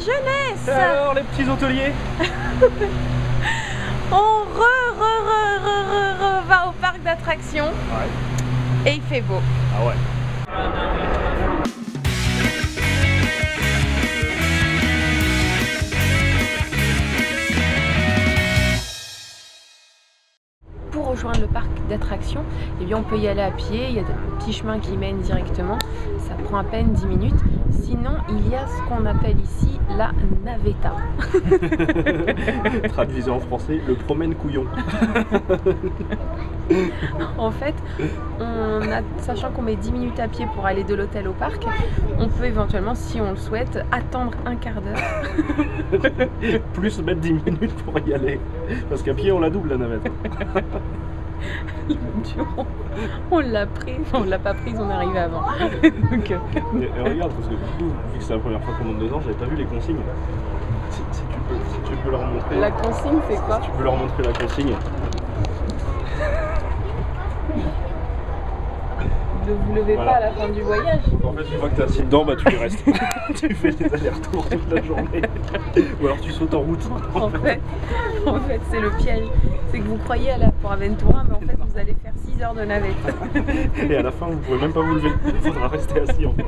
jeunesse. Et alors les petits hôteliers? On va au parc d'attractions. Ouais. Et il fait beau. Ah ouais. Pour rejoindre le parc d'attractions, eh bien on peut y aller à pied, il y a des petits chemins qui mènent directement, ça prend à peine 10 minutes. Sinon, il y a ce qu'on appelle ici la navetta. Traduisé en français, le promène couillon. En fait, sachant qu'on met 10 minutes à pied pour aller de l'hôtel au parc, on peut éventuellement, si on le souhaite, attendre un quart d'heure. Plus mettre 10 minutes pour y aller. Parce qu'à pied, on la double la navette. On l'a pris, enfin, on l'a pas prise, on est arrivé avant. Donc, et regarde, parce que du coup, vu que c'est la première fois qu'on monte dedans, j'avais pas vu les consignes. Si tu peux leur montrer. La consigne, c'est quoi? Tu peux leur montrer la consigne. Ne vous levez pas à la fin du voyage. Donc en fait, une fois que t'es assis dedans, bah tu y restes. Tu fais des allers-retours toute la journée. Ou alors tu sautes en route. En fait c'est le piège. C'est que vous croyez aller pour Aventura, mais en fait vous allez faire 6 heures de navette. Et à la fin, vous pouvez même pas vous lever. Il faudra rester assis encore.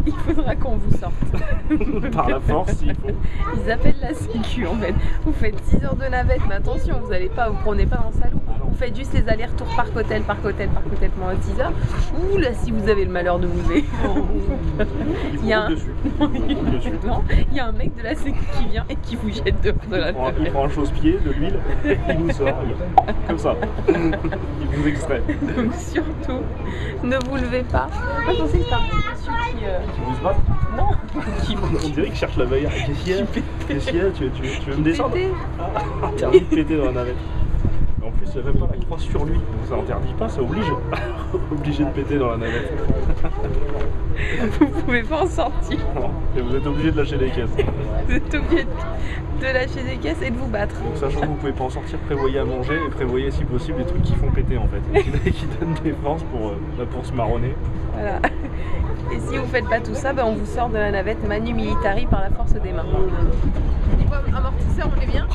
Il faudra qu'on vous sorte. Par la force, s'il faut. Ils appellent la sécu en fait. Vous faites 6 heures de navette, mais attention, vous prenez pas dans le salon. Vous faites juste les allers-retours parc-hôtel pendant 10 heures. Ouh là, si vous avez le malheur de vous lever. Il y a un mec de la sécu qui vient et qui vous jette dehors de la navette. Il prend un chausse-pied, de l'huile, et il vous sort. Comme ça. Il vous extrait. Donc surtout, ne vous levez pas. Moi je pensais que c'était un petit monsieur Qui vous se bat? Non. On dirait qu'il cherche la bagarre. Qu'est-ce qu'il y a? Tu veux me descendre? Interdit de péter dans la navette. En plus, il n'y a même pas la croix sur lui. Ça interdit pas, ça oblige. Obligé de péter dans la navette. Vous pouvez pas en sortir. Et vous êtes obligé de lâcher des caisses. Vous êtes obligé de lâcher des caisses et de vous battre. Donc, sachant que vous pouvez pas en sortir, prévoyez à manger et prévoyez si possible des trucs qui font péter en fait. Et qui donnent des forces pour se marronner. Voilà. Et si vous faites pas tout ça, on vous sort de la navette manu militari par la force des mains. Niveau amortisseur, on est bien.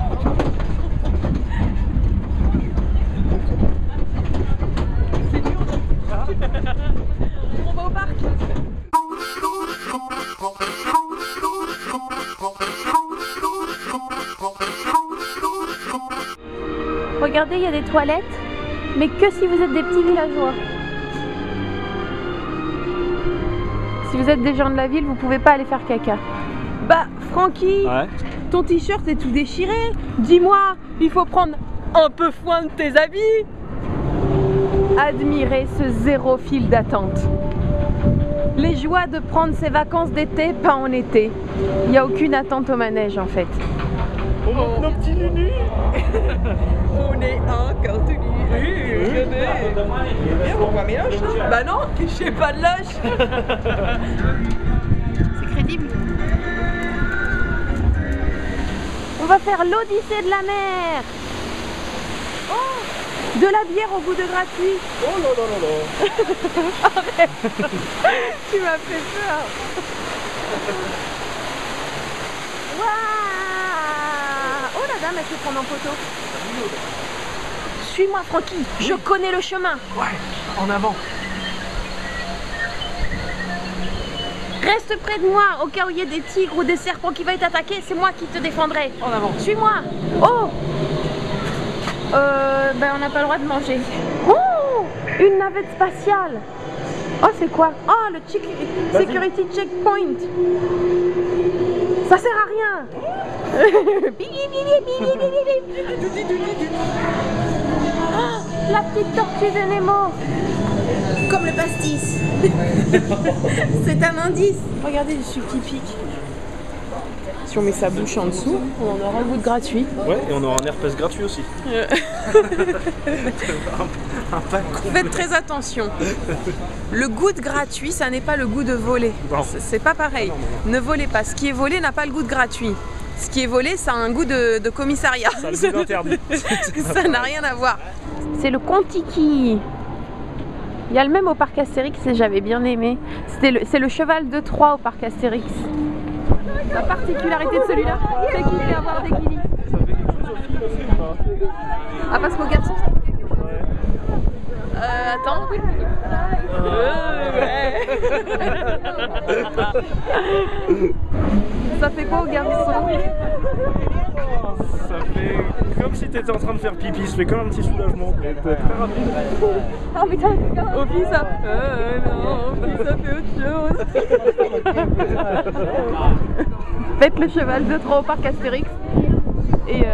On va au parc. Regardez, il y a des toilettes, mais que si vous êtes des petits villageois. Si vous êtes des gens de la ville, vous pouvez pas aller faire caca. Bah, Francky, ton t-shirt est tout déchiré. Dis-moi, il faut prendre un peu soin de tes habits. Admirez ce zéro fil d'attente. Les joies de prendre ses vacances d'été, pas en été. Il n'y a aucune attente au manège en fait. On monte nos petits nunus. On est un cartouille. On voit mes loches hein. Bah non, j'ai pas de loche. C'est crédible. On va faire l'Odyssée de la mer. Oh, de la bière au goût de gratuit. Oh là là là là. Arrête. Tu m'as fait peur. Waouh. Oh la dame, elle se prend en photo. Suis-moi Francky, je connais le chemin. Ouais, en avant. Reste près de moi, au cas où il y a des tigres ou des serpents qui veulent t'attaquer, c'est moi qui te défendrai. En avant. Suis-moi. Oh. On n'a pas le droit de manger. Oh, une navette spatiale. Oh, c'est quoi? Oh, le security checkpoint. Ça sert à rien. Oh, la petite tortue de Nemo. Comme le pastis. C'est un indice. Regardez le sucre qui pique. Si on met sa bouche en dessous, on aura un goût de gratuit. Ouais, et on aura un herpès gratuit aussi. Un pack complet. Faites très attention. Le goût de gratuit, ça n'est pas le goût de voler. C'est pas pareil. Ne volez pas. Ce qui est volé n'a pas le goût de gratuit. Ce qui est volé, ça a un goût de commissariat. Ça a le goût d'interdit. Ça n'a rien à voir. C'est le Contiki. Il y a le même au parc Astérix et j'avais bien aimé. C'est le cheval de Troie au parc Astérix. La particularité de celui-là, c'est qu'il fait avoir des guilis. Ça fait quelque chose aux filles aussi ou pas? Ah, parce qu'aux garçons, ça fait quelque chose. Ouais. Attends. Ça fait quoi aux garçons? Ça fait comme si t'étais en train de faire pipi, ça fait comme un petit soulagement, mais très rapide. Ah putain, au filles ça. Non, au filles ça fait autre chose. Faites le cheval de trop au parc Astérix et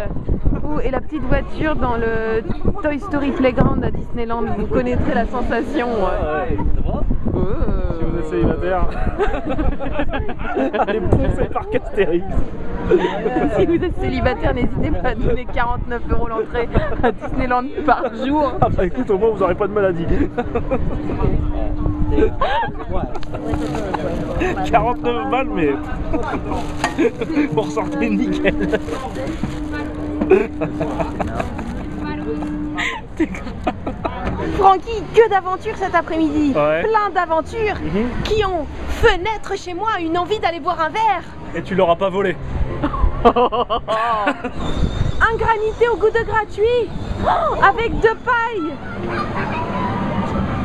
la petite voiture dans le Toy Story Playground à Disneyland, vous connaîtrez la sensation. Ouais. Si vous êtes célibataire, allez poncer par Astérix. Si vous êtes célibataire, n'hésitez pas à donner 49 € l'entrée à Disneyland par jour. Ah bah écoute, au moins vous n'aurez pas de maladie. 49 balles, mais vous ressortez nickel. Francky, que d'aventures cet après-midi. Ouais. Plein d'aventures qui ont fait naître chez moi une envie d'aller boire un verre. Et tu l'auras pas volé. Un granité au goût de gratuit, avec 2 pailles.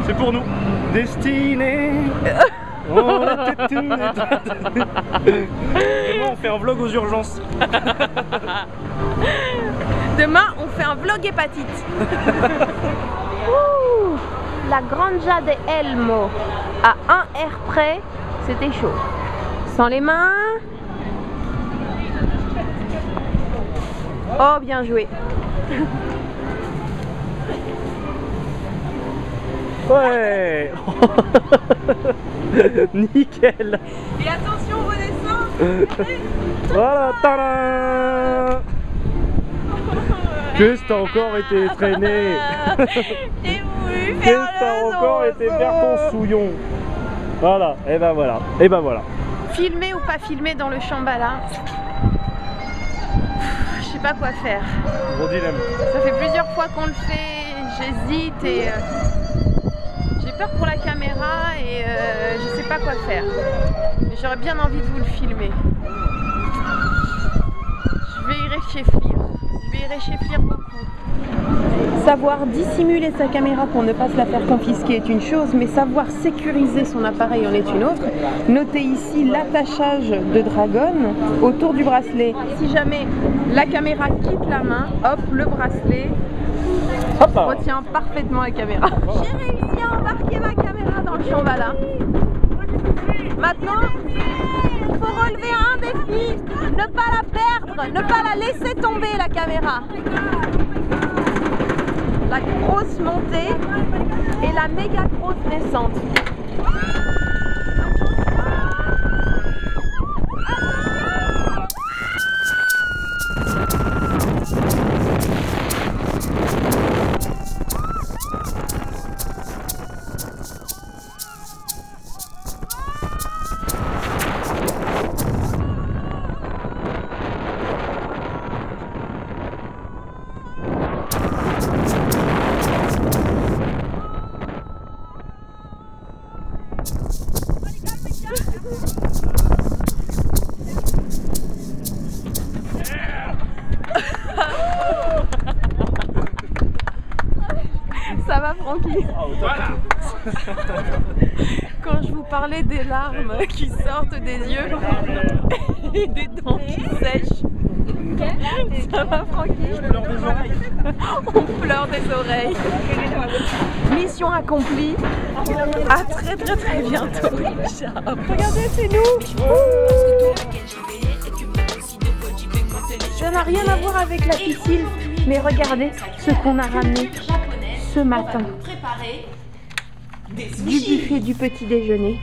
C'est pour nous. Destiné. On était tous les deux. Demain on fait un vlog aux urgences. Demain on fait un vlog hépatite. Ouh, la Granja de Elmo. À 1 R près, c'était chaud. Sans les mains. Oh, bien joué. Ouais. Nickel. Et attention, redescends. Voilà, tada. Qu'est-ce que t'as encore été traîné? J'ai voulu Qu'est-ce faire que t'as le encore été faire ton souillon? Voilà, et ben voilà, et ben voilà. Filmer ou pas filmer dans le Shambhala? Je sais pas quoi faire. Gros dilemme. Ça fait plusieurs fois qu'on le fait, j'hésite et j'ai peur pour la caméra et je sais pas quoi faire. Mais j'aurais bien envie de vous le filmer. Je vais y réfléchir beaucoup. Savoir dissimuler sa caméra pour ne pas se la faire confisquer est une chose, mais savoir sécuriser son appareil en est une autre. Notez ici l'attachage de Dragon autour du bracelet. Si jamais la caméra quitte la main, hop, le bracelet retient parfaitement la caméra. J'ai réussi à embarquer ma caméra dans le Shambhala. Maintenant, il faut relever un défi, ne pas la perdre, ne pas la laisser tomber la caméra. La grosse montée et la méga grosse descente. Ça va, Francky? Quand je vous parlais des larmes qui sortent des yeux et des dents qui sèchent, ça va, Francky? Je pleure des oreilles. On pleure des oreilles. Mission accomplie. À très bientôt. Ciao. Regardez, c'est nous. Ça n'a rien à voir avec la piscine, mais regardez ce qu'on a ramené ce matin du buffet du petit déjeuner.